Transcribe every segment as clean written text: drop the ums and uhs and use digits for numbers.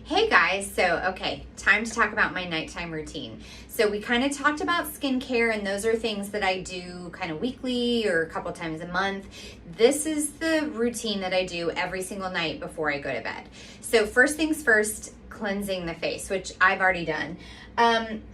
Hey guys, okay, time to talk about my nighttime routine. So we kind of talked about skincare, and those are things that I do kind of weekly or a couple times a month. This is the routine that I do every single night before I go to bed. So first things first, cleansing the face, which I've already done.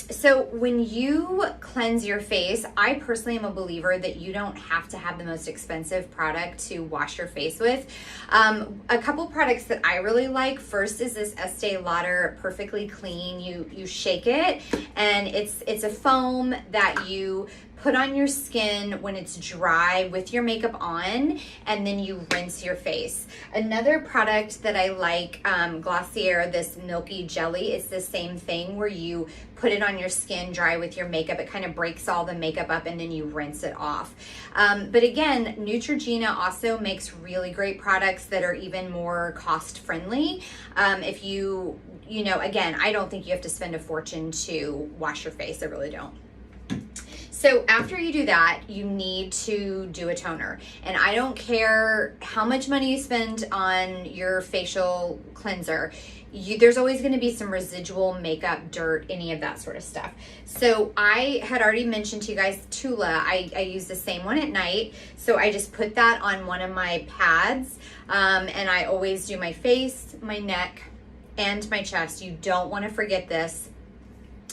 So when you cleanse your face, I personally am a believer that you don't have to have the most expensive product to wash your face with. A couple products that I really like, first is this Estee Lauder Perfectly Clean. You shake it, and it's a foam that you put on your skin when it's dry with your makeup on, and then you rinse your face. Another product that I like, Glossier, this Milky Jelly, it's the same thing where you put it on your skin dry with your makeup. It kind of breaks all the makeup up and then you rinse it off. But again, Neutrogena also makes really great products that are even more cost friendly. If you know, again, I don't think you have to spend a fortune to wash your face. I really don't. So after you do that, you need to do a toner. And I don't care how much money you spend on your facial cleanser. There's always going to be some residual makeup, dirt, any of that sort of stuff. So I had already mentioned to you guys Tula. I use the same one at night. So I just put that on one of my pads. And I always do my face, my neck, and my chest. You don't want to forget this.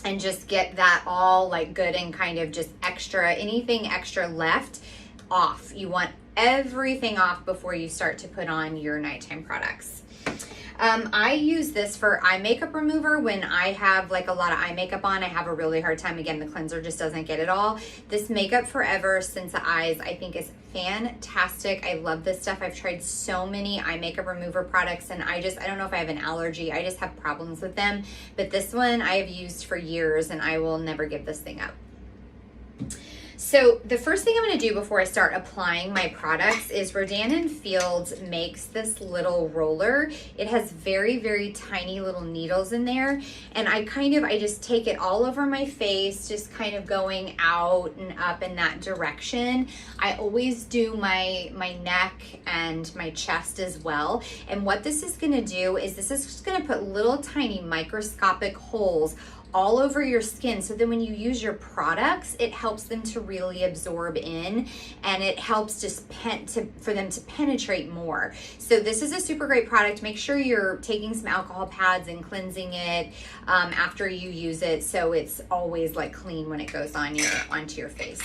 And just get that all like good and kind of just extra, anything extra left off. You want everything off before you start to put on your nighttime products. I use this for eye makeup remover when I have like a lot of eye makeup on. I have a really hard time. Again, the cleanser just doesn't get it all. This Makeup Forever Senza Eyes, I think, is fantastic. I love this stuff. I've tried so many eye makeup remover products, and I don't know if I have an allergy. I just have problems with them. But this one I have used for years, and I will never give this thing up. So the first thing I'm going to do before I start applying my products is Rodan & Fields makes this little roller. It has very, very tiny little needles in there. And I just take it all over my face, just kind of going out and up in that direction. I always do my neck and my chest as well. And what this is going to do is this is just going to put little tiny microscopic holes all over your skin, so then when you use your products, it helps them to really absorb in, and it helps just for them to penetrate more. So this is a super great product. Make sure you're taking some alcohol pads and cleansing it after you use it, so it's always like clean when it goes onto your face.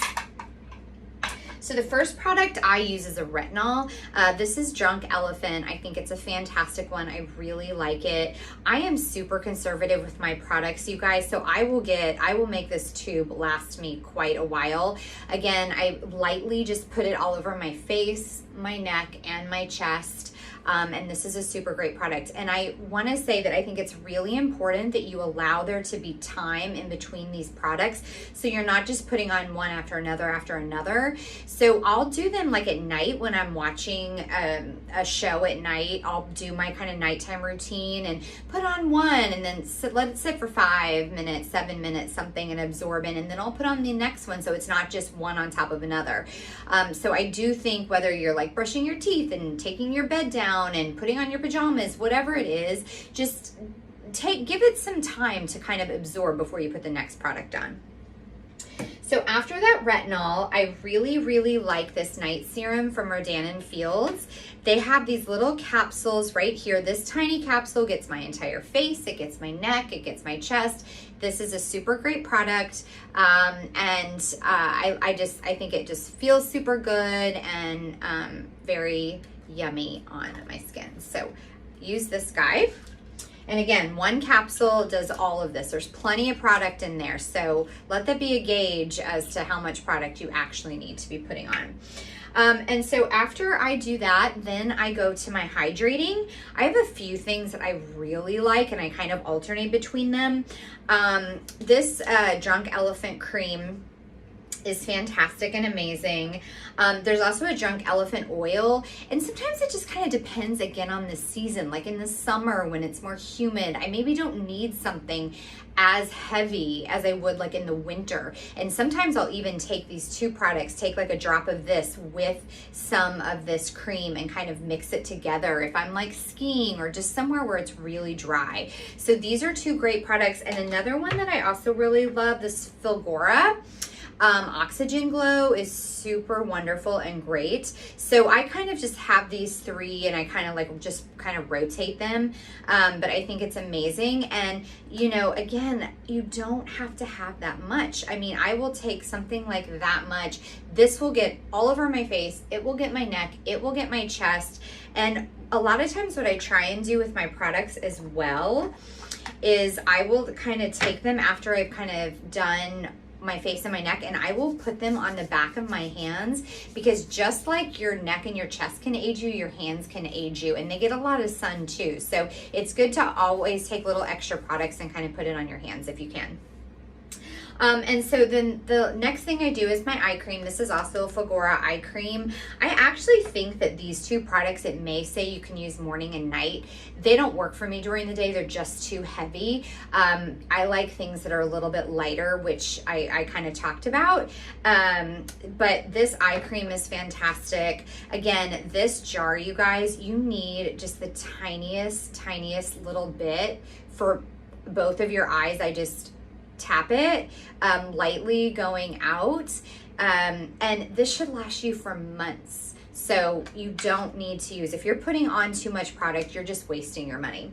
So the first product I use is a retinol. This is Drunk Elephant. I think it's a fantastic one. I really like it. I am super conservative with my products, you guys, so I will make this tube last me quite a while. Again, I lightly just put it all over my face, my neck, and my chest. And this is a super great product. And I want to say that I think it's really important that you allow there to be time in between these products, so you're not just putting on one after another. So I'll do them like at night when I'm watching a show at night. I'll do my kind of nighttime routine and put on one, and then let it sit for 5 minutes, 7 minutes, something, and absorb in, and then I'll put on the next one, so it's not just one on top of another. So I do think whether you're like brushing your teeth and taking your bed down and putting on your pajamas, whatever it is, just give it some time to kind of absorb before you put the next product on. So after that retinol, I really, really like this night serum from Rodan & Fields. They have these little capsules right here. This tiny capsule gets my entire face, it gets my neck, it gets my chest. This is a super great product, and I think it just feels super good and very yummy on my skin. So use this guy. And again, one capsule does all of this. There's plenty of product in there, so let that be a gauge as to how much product you actually need to be putting on. And so after I do that, then I go to my hydrating. I have a few things that I really like, and I kind of alternate between them. This Drunk Elephant cream is fantastic and amazing. There's also a Drunk Elephant oil, and sometimes it just kind of depends again on the season. Like in the summer when it's more humid, I maybe don't need something as heavy as I would like in the winter. And sometimes I'll even take these two products, take like a drop of this with some of this cream and kind of mix it together if I'm like skiing or just somewhere where it's really dry. So these are two great products. And another one that I also really love, this Filgora Oxygen Glow, is super wonderful and great. So I kind of just have these three and I kind of like just kind of rotate them. But I think it's amazing. And you know, again, you don't have to have that much. I mean, I will take something like that much. This will get all over my face. It will get my neck. It will get my chest. And a lot of times what I try and do with my products as well is I will kind of take them after I've kind of done my face and my neck, and I will put them on the back of my hands, because just like your neck and your chest can aid you, your hands can aid you, and they get a lot of sun too. So it's good to always take little extra products and kind of put it on your hands if you can. And so then the next thing I do is my eye cream. This is also a Filgora eye cream. I actually think that these two products, it may say you can use morning and night. They don't work for me during the day. They're just too heavy. I like things that are a little bit lighter, which I kind of talked about. But this eye cream is fantastic. Again, this jar, you guys, you need just the tiniest little bit for both of your eyes. I just tap it lightly going out, and this should last you for months. So you don't need to use, if you're putting on too much product, you're just wasting your money.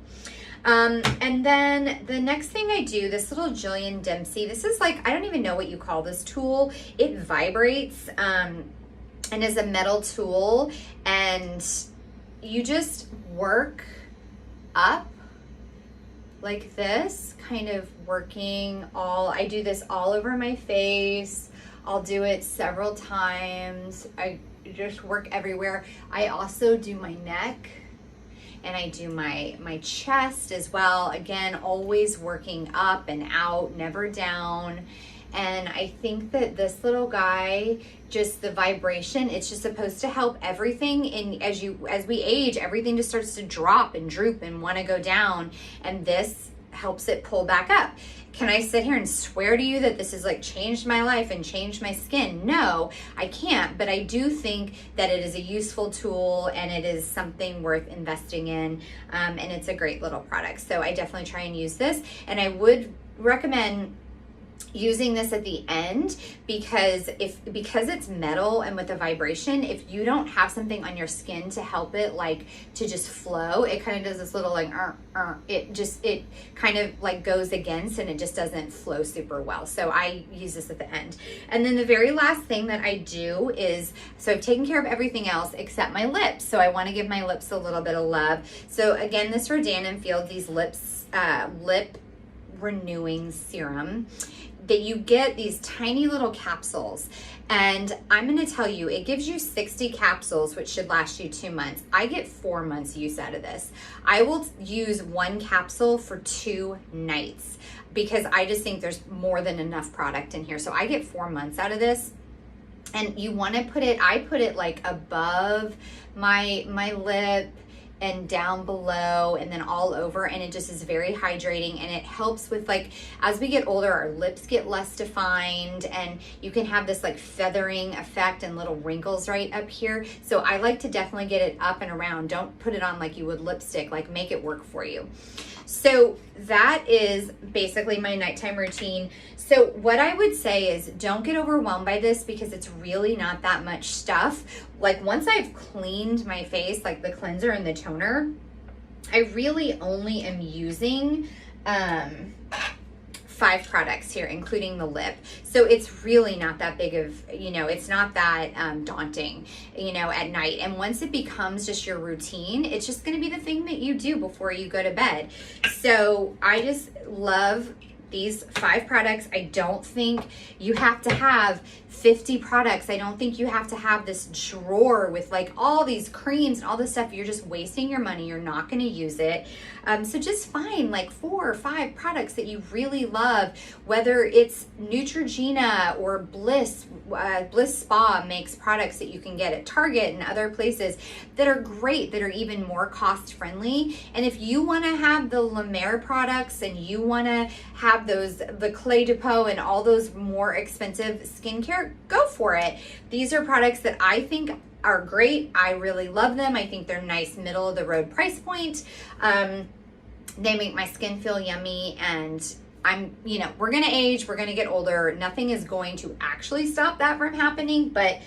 And then the next thing I do, this little Jillian Dempsey, this is like, I don't even know what you call this tool. It vibrates and is a metal tool, and you just work up like this, kind of working I do this all over my face. I'll do it several times. I just work everywhere. I also do my neck, and I do my chest as well. Again, always working up and out, never down. And I think that this little guy, just the vibration, it's just supposed to help everything. And as we age, everything just starts to drop and droop and want to go down. And this helps it pull back up. Can I sit here and swear to you that this has like changed my life and changed my skin? No, I can't, but I do think that it is a useful tool and it is something worth investing in. And it's a great little product. So I definitely try and use this. And I would recommend using this at the end, because it's metal and with the vibration, if you don't have something on your skin to help it like to just flow, it kind of does this little like it kind of like goes against, and it just doesn't flow super well. So I use this at the end. And then the very last thing that I do is, so I've taken care of everything else except my lips. So I want to give my lips a little bit of love. So again, this Rodan & Field, these lip renewing serum, that you get these tiny little capsules, and I'm going to tell you, it gives you 60 capsules, which should last you 2 months. I get 4 months use out of this. I will use 1 capsule for 2 nights, because I just think there's more than enough product in here. So I get 4 months out of this. And you want to put it, I put it like above my lip and down below and then all over, and it just is very hydrating, and it helps with, like, as we get older, our lips get less defined, and you can have this like feathering effect and little wrinkles right up here. So I like to definitely get it up and around. Don't put it on like you would lipstick, like make it work for you. So that is basically my nighttime routine. So what I would say is, don't get overwhelmed by this, because it's really not that much stuff. Like, once I've cleaned my face, like the cleanser and the toner, I really only am using 5 products here, including the lip. So it's really not that big of, it's not that daunting, at night. And once it becomes just your routine, it's just going to be the thing that you do before you go to bed. So I just love these 5 products. I don't think you have to have 50 products. I don't think you have to have this drawer with like all these creams and all this stuff. You're just wasting your money. You're not going to use it. So just find like 4 or 5 products that you really love, whether it's Neutrogena or Bliss, Bliss Spa makes products that you can get at Target and other places that are great, that are even more cost friendly. And if you want to have the La Mer products and you want to have the Clé de Peau and all those more expensive skincare, go for it. These are products that I think are great. I really love them. I think they're nice middle of the road price point. They make my skin feel yummy, and we're going to age, we're going to get older. Nothing is going to actually stop that from happening, but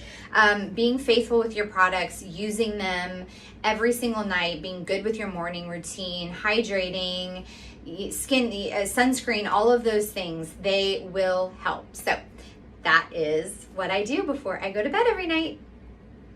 being faithful with your products, using them every single night, being good with your morning routine, hydrating, sunscreen, all of those things, they will help. So that is what I do before I go to bed every night.